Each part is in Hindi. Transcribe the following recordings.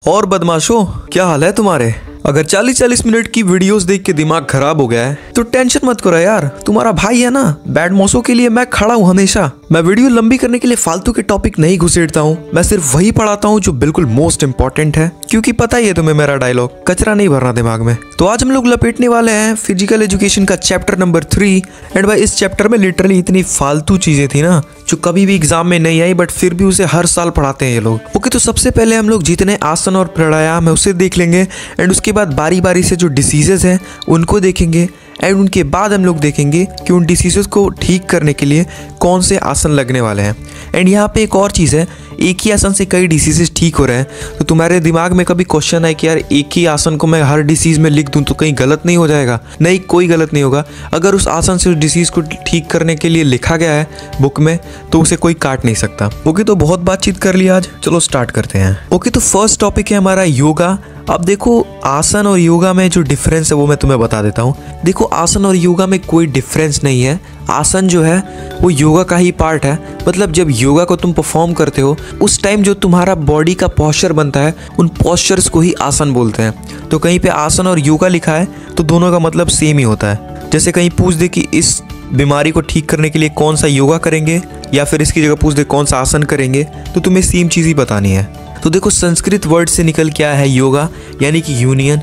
और बदमाशों, क्या हाल है तुम्हारे? अगर 40-40 मिनट की वीडियोस देख के दिमाग खराब हो गया है तो टेंशन मत करो यार, तुम्हारा भाई है ना। बैड मौसों के लिए मैं खड़ा हूँ हमेशा। मैं वीडियो लंबी करने के लिए फालतू के टॉपिक नहीं घुसेड़ता हूँ, मैं सिर्फ वही पढ़ाता हूँ जो बिल्कुल मोस्ट इंपॉर्टेंट है, क्योंकि पता ही है तुम्हें मेरा डायलॉग, कचरा नहीं भरना दिमाग में। तो आज हम लोग लपेटने वाले हैं फिजिकल एजुकेशन का चैप्टर नंबर 3। एंड भाई इस चैप्टर में लिटरली इतनी फालतू चीजें थी ना जो कभी भी एग्जाम में नहीं आई, बट फिर भी उसे हर साल पढ़ाते हैं ये लोग। ओके, तो सबसे पहले हम लोग जितने आसन और प्राणायाम है उसे देख लेंगे, एंड उसके बाद बारी बारी से जो डिसीजेज हैं उनको देखेंगे, एंड उनके बाद हम लोग देखेंगे कि उन डिसीजेस को ठीक करने के लिए कौन से आसन लगने वाले हैं। एंड यहाँ पे एक और चीज़ है, एक ही आसन से कई डिसीजेस ठीक हो रहे हैं, तो तुम्हारे दिमाग में कभी क्वेश्चन है कि यार एक ही आसन को मैं हर डिसीज़ में लिख दूं तो कहीं गलत नहीं हो जाएगा? नहीं, कोई गलत नहीं होगा। अगर उस आसन से उस डिसीज़ को ठीक करने के लिए लिखा गया है बुक में तो उसे कोई काट नहीं सकता। ओके, तो बहुत बातचीत कर ली आज, चलो स्टार्ट करते हैं। ओके, तो फर्स्ट टॉपिक है हमारा योगा। अब देखो, आसन और योगा में जो डिफरेंस है वो मैं तुम्हें बता देता हूँ। देखो, आसन और योगा में कोई डिफरेंस नहीं है। आसन जो है वो योगा का ही पार्ट है। मतलब जब योगा को तुम परफॉर्म करते हो उस टाइम जो तुम्हारा बॉडी का पोस्चर बनता है उन पोस्चर्स को ही आसन बोलते हैं। तो कहीं पे आसन और योगा लिखा है तो दोनों का मतलब सेम ही होता है। जैसे कहीं पूछ दे कि इस बीमारी को ठीक करने के लिए कौन सा योगा करेंगे, या फिर इसकी जगह पूछ दे कौन सा आसन करेंगे, तो तुम्हें सेम चीज़ ही बतानी है। तो देखो, संस्कृत वर्ड से निकल के आया है योगा, यानी कि यूनियन।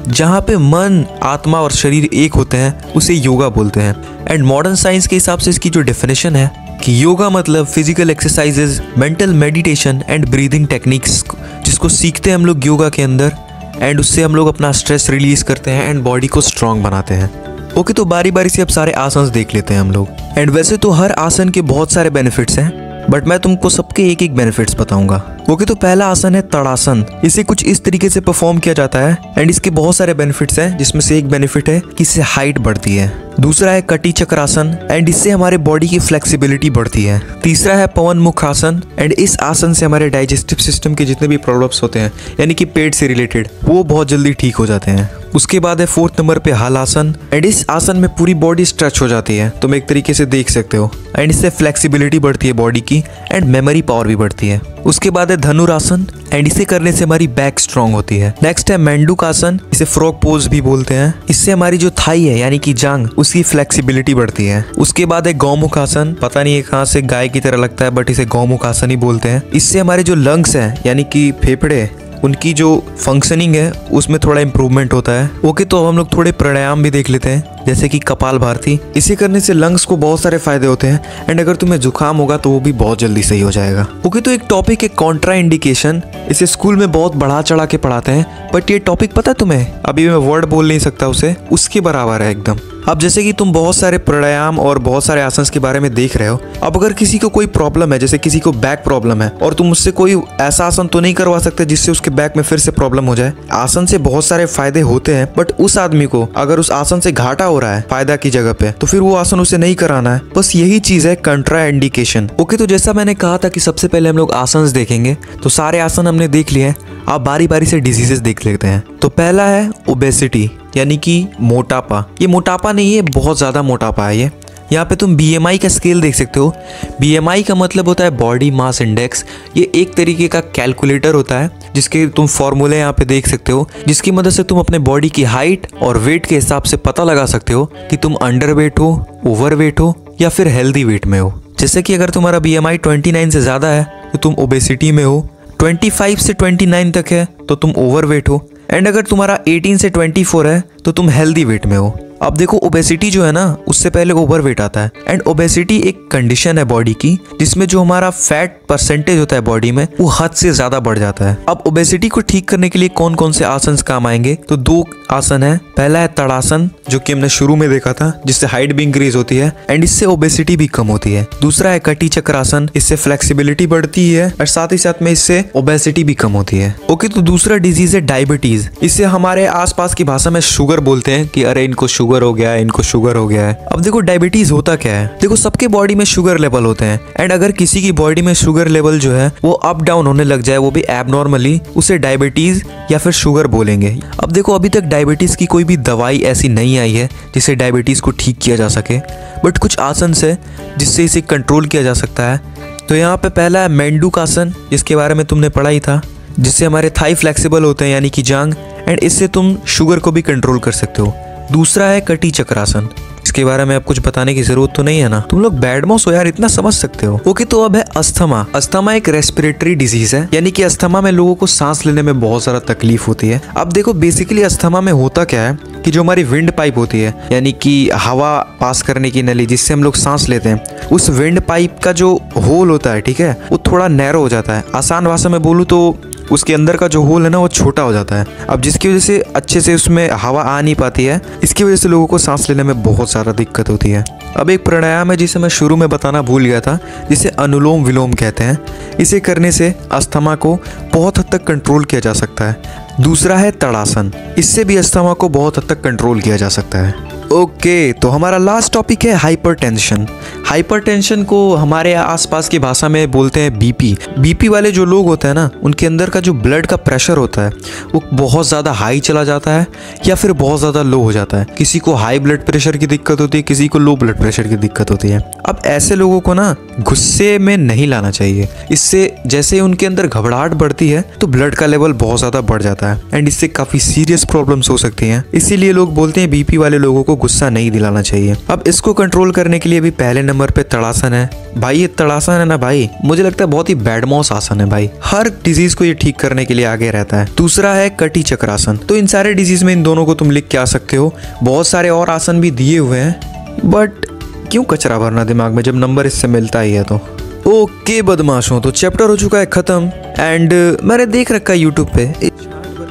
जहाँ पे मन, आत्मा और शरीर एक होते हैं उसे योगा बोलते हैं। एंड मॉडर्न साइंस के हिसाब से इसकी जो डेफिनेशन है कि योगा मतलब physical exercises, mental meditation and breathing techniques, जिसको सीखते हैं हम लोग योगा के अंदर, एंड उससे हम लोग अपना स्ट्रेस रिलीज करते हैं एंड बॉडी को स्ट्रांग बनाते हैं। ओके, तो बारी बारी से अब सारे आसन देख लेते हैं हम लोग। एंड वैसे तो हर आसन के बहुत सारे बेनिफिट्स हैं, बट मैं तुमको सबके एक एक बेनिफिट्स बताऊंगा। ओके, तो पहला आसन है तड़ासन। इसे कुछ इस तरीके से परफॉर्म किया जाता है, एंड इसके बहुत सारे बेनिफिट्स हैं, जिसमें से एक बेनिफिट है कि इससे हाइट बढ़ती है। दूसरा है कटी चक्रासन, एंड इससे हमारे बॉडी की फ्लेक्सिबिलिटी बढ़ती है। तीसरा है पवन मुख आसन, एंड इस आसन से हमारे डाइजेस्टिव सिस्टम के जितने भी प्रॉब्लम्स होते हैं, यानी कि पेट से रिलेटेड, वो बहुत जल्दी ठीक हो जाते हैं। उसके बाद है 4th नंबर पे हलासन, एंड इस आसन में पूरी बॉडी स्ट्रेच हो जाती है, तुम एक तरीके से देख सकते हो, एंड इससे फ्लेक्सिबिलिटी बढ़ती है बॉडी की, एंड मेमोरी पावर भी बढ़ती है। उसके बाद है धनुरासन, एंड इसे करने से हमारी बैक स्ट्रांग होती है। नेक्स्ट है मेंडूकासन, इसे फ्रॉग पोज भी बोलते हैं। इससे हमारी जो थाई है यानी कि जांग, उसकी फ्लेक्सिबिलिटी बढ़ती है। उसके बाद है गौमुख आसन, पता नहीं है कहाँ से गाय की तरह लगता है, बट इसे गौमुख आसन ही बोलते हैं। इससे हमारे जो लंग्स हैं यानी कि फेफड़े, उनकी जो फंक्शनिंग है उसमें थोड़ा इंप्रूवमेंट होता है। ओके, तो अब हम लोग थोड़े प्राणायाम भी देख लेते हैं, जैसे कि कपालभाति। इसे करने से लंग्स को बहुत सारे फायदे होते हैं, एंड अगर तुम्हें जुकाम होगा तो वो भी बहुत जल्दी सही हो जाएगा। ओके, तो एक टॉपिक है कॉन्ट्रा इंडिकेशन। इसे स्कूल में बहुत बढ़ा चढ़ा के पढ़ाते हैं, बट ये टॉपिक पता है तुम्हें, अभी मैं वर्ड बोल नहीं सकता उसे, उसके बराबर है एकदम। अब जैसे कि तुम बहुत सारे प्राणायाम और बहुत सारे आसन के बारे में देख रहे हो, अब अगर किसी को कोई प्रॉब्लम है, जैसे किसी को बैक प्रॉब्लम है, और तुम उससे कोई ऐसा आसन तो नहीं करवा सकते जिससे उसके बैक में फिर से प्रॉब्लम हो जाए। आसन से बहुत सारे फायदे होते हैं, बट उस आदमी को अगर उस आसन से घाटा हो रहा है फायदा की जगह पे, तो फिर वो आसन उसे नहीं कराना है। बस यही चीज है कंट्रा इंडिकेशन। ओके, तो जैसा मैंने कहा था कि सबसे पहले हम लोग आसन देखेंगे, तो सारे आसन हमने देख लिए हैं। आप बारी बारी से डिजीजेस देख लेते हैं। तो पहला है ओबेसिटी, यानी कि मोटापा। ये मोटापा नहीं है, बहुत ज्यादा मोटापा है ये। यहाँ पे तुम BMI का स्केल देख सकते हो। BMI का मतलब होता है बॉडी मास इंडेक्स। ये एक तरीके का कैलकुलेटर होता है जिसके तुम फॉर्मूले यहाँ पे देख सकते हो, जिसकी मदद से तुम अपने बॉडी की हाइट और वेट के हिसाब से पता लगा सकते हो कि तुम अंडर वेट हो, ओवर वेट हो, या फिर हेल्दी वेट में हो। जैसे कि अगर तुम्हारा BMI 29 से ज्यादा है तो तुम ओबेसिटी में हो, 25 से 29 तक है तो तुम ओवर वेट हो, एंड अगर तुम्हारा 18 से 24 है तो तुम हेल्दी वेट में हो। अब देखो, ओबेसिटी जो है ना, उससे पहले ओवरवेट आता है। एंड ओबेसिटी एक कंडीशन है बॉडी की जिसमें जो हमारा फैट परसेंटेज होता है बॉडी में वो हद से ज्यादा बढ़ जाता है। अब ओबेसिटी को ठीक करने के लिए कौन कौन से आसन काम आएंगे, तो 2 आसन है। पहला है तड़ासन, जो कि हमने शुरू में देखा था, जिससे हाइट भी इंक्रीज होती है एंड इससे ओबेसिटी भी कम होती है। दूसरा है कटी चक्रासन, इससे फ्लेक्सिबिलिटी बढ़ती है और साथ ही साथ में इससे ओबेसिटी भी कम होती है। ओके, तो दूसरा डिजीज है डायबिटीज। इसे हमारे आसपास की भाषा में शुगर बोलते हैं कि अरे इनको शुगर हो गया है, इनको शुगर हो गया है। अब देखो, डायबिटीज होता क्या है। देखो, सबके बॉडी में शुगर लेवल होते हैं, एंड अगर किसी की बॉडी में शुगर लेवल जो है वो अप डाउन होने लग जाए, वो भी एबनॉर्मली, उसे डायबिटीज या फिर शुगर बोलेंगे। अब देखो, अभी तक डायबिटीज की कोई भी दवाई ऐसी नहीं आई है जिससे डायबिटीज को ठीक किया जा सके, बट कुछ आसन है जिससे इसे कंट्रोल किया जा सकता है। तो यहाँ पे पहला है मेंडूकासन, जिसके बारे में तुमने पढ़ा ही था। जिससे हमारे थाई फ्लेक्सिबल होते हैं यानी कि जांग, एंड इससे तुम शुगर को भी कंट्रोल कर सकते हो। दूसरा है कटी चक्रासन। इसके बारे में अब कुछ बताने की जरूरत तो नहीं है ना, तुम लोग बैड मॉस हो यार, इतना समझ सकते हो। ओके, तो अब है अस्थमा। अस्थमा एक रेस्पिरेटरी डिजीज है, यानी कि अस्थमा में लोगों को सांस लेने में बहुत सारा तकलीफ होती है। अब देखो बेसिकली अस्थमा में होता क्या है कि जो हमारी विंड पाइप होती है, यानी कि हवा पास करने की नली जिससे हम लोग सांस लेते हैं, उस विंड पाइप का जो होल होता है, ठीक है, वो थोड़ा नैरो हो जाता है। आसान भाषा में बोलूँ तो उसके अंदर का जो होल है ना वो छोटा हो जाता है। अब जिसकी वजह से अच्छे से उसमें हवा आ नहीं पाती है, इसकी वजह से लोगों को सांस लेने में बहुत सारा दिक्कत होती है। अब एक प्राणायाम है जिसे मैं शुरू में बताना भूल गया था, जिसे अनुलोम विलोम कहते हैं। इसे करने से अस्थमा को बहुत हद तक कंट्रोल किया जा सकता है। दूसरा है तड़ासन। इससे भी अस्थमा को बहुत हद तक कंट्रोल किया जा सकता है। ओके, तो हमारा लास्ट टॉपिक है हाइपरटेंशन। हाइपरटेंशन को हमारे आसपास की भाषा में बोलते हैं बीपी। बीपी वाले जो लोग होते हैं ना, उनके अंदर का जो ब्लड का प्रेशर होता है वो बहुत ज़्यादा हाई चला जाता है या फिर बहुत ज़्यादा लो हो जाता है। किसी को हाई ब्लड प्रेशर की दिक्कत होती है, किसी को लो ब्लड प्रेशर की दिक्कत होती है। अब ऐसे लोगों को ना गुस्से में नहीं लाना चाहिए। इससे जैसे उनके अंदर घबराहट बढ़ती है तो ब्लड का लेवल बहुत ज़्यादा बढ़ जाता है एंड इससे काफ़ी सीरियस प्रॉब्लम्स हो सकती हैं। इसीलिए लोग बोलते हैं बीपी वाले लोगों को गुस्सा नहीं दिलाना चाहिए। अब इसको कंट्रोल करने के लिए भी पहले नंबर पे तड़ासन है। भाई ये तड़ासन है ना भाई, मुझे लगता है बहुत ही बैड मॉस आसन है भाई। हर डिजीज को ये ठीक करने के लिए आगे रहता है। दूसरा है कटी चक्रासन। तो इन सारे डिजीज में इन दोनों को तुम लिख के आ सकते हो। बहुत सारे और आसन भी दिए हुए हैं, बट क्यों कचरा भरना दिमाग में जब नंबर इससे मिलता ही है तो। ओके बदमाशों, तो चैप्टर हो चुका है खत्म एंड मैंने देख रखा है यूट्यूब पे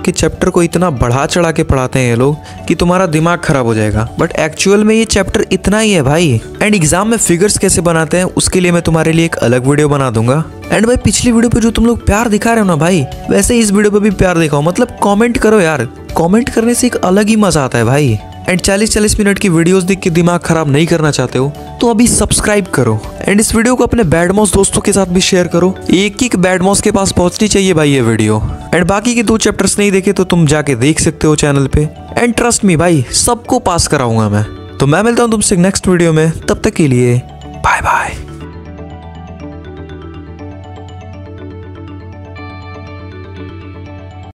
कि चैप्टर को इतना बढ़ा चढ़ा के पढ़ाते हैं ये लोग कि तुम्हारा दिमाग खराब हो जाएगा, बट एक्चुअल में ये चैप्टर इतना ही है भाई। एंड एग्जाम में फिगर्स कैसे बनाते हैं उसके लिए मैं तुम्हारे लिए एक अलग वीडियो बना दूंगा। एंड भाई पिछली वीडियो पे जो तुम लोग प्यार दिखा रहे हो ना भाई, वैसे इस वीडियो पे भी प्यार दिखाओ। मतलब कमेंट करो यार, कमेंट करने से एक अलग ही मजा आता है भाई। एंड 40-40 मिनट की वीडियोस देख के दिमाग खराब नहीं करना चाहते हो तो अभी सब्सक्राइब करो एंड इस वीडियो को अपने बैड मॉस दोस्तों के साथ भी शेयर करो। एक बैड मॉस के पास पहुंचनी चाहिए भाई ये वीडियो। एंड बाकी के 2 चैप्टर्स नहीं देखे तो तुम जाके देख सकते हो चैनल पे। एंड ट्रस्ट मी भाई, सबको पास कराऊंगा मैं। तो मैं मिलता हूं तुमसे नेक्स्ट वीडियो में, तब तक के लिए बाय बाय।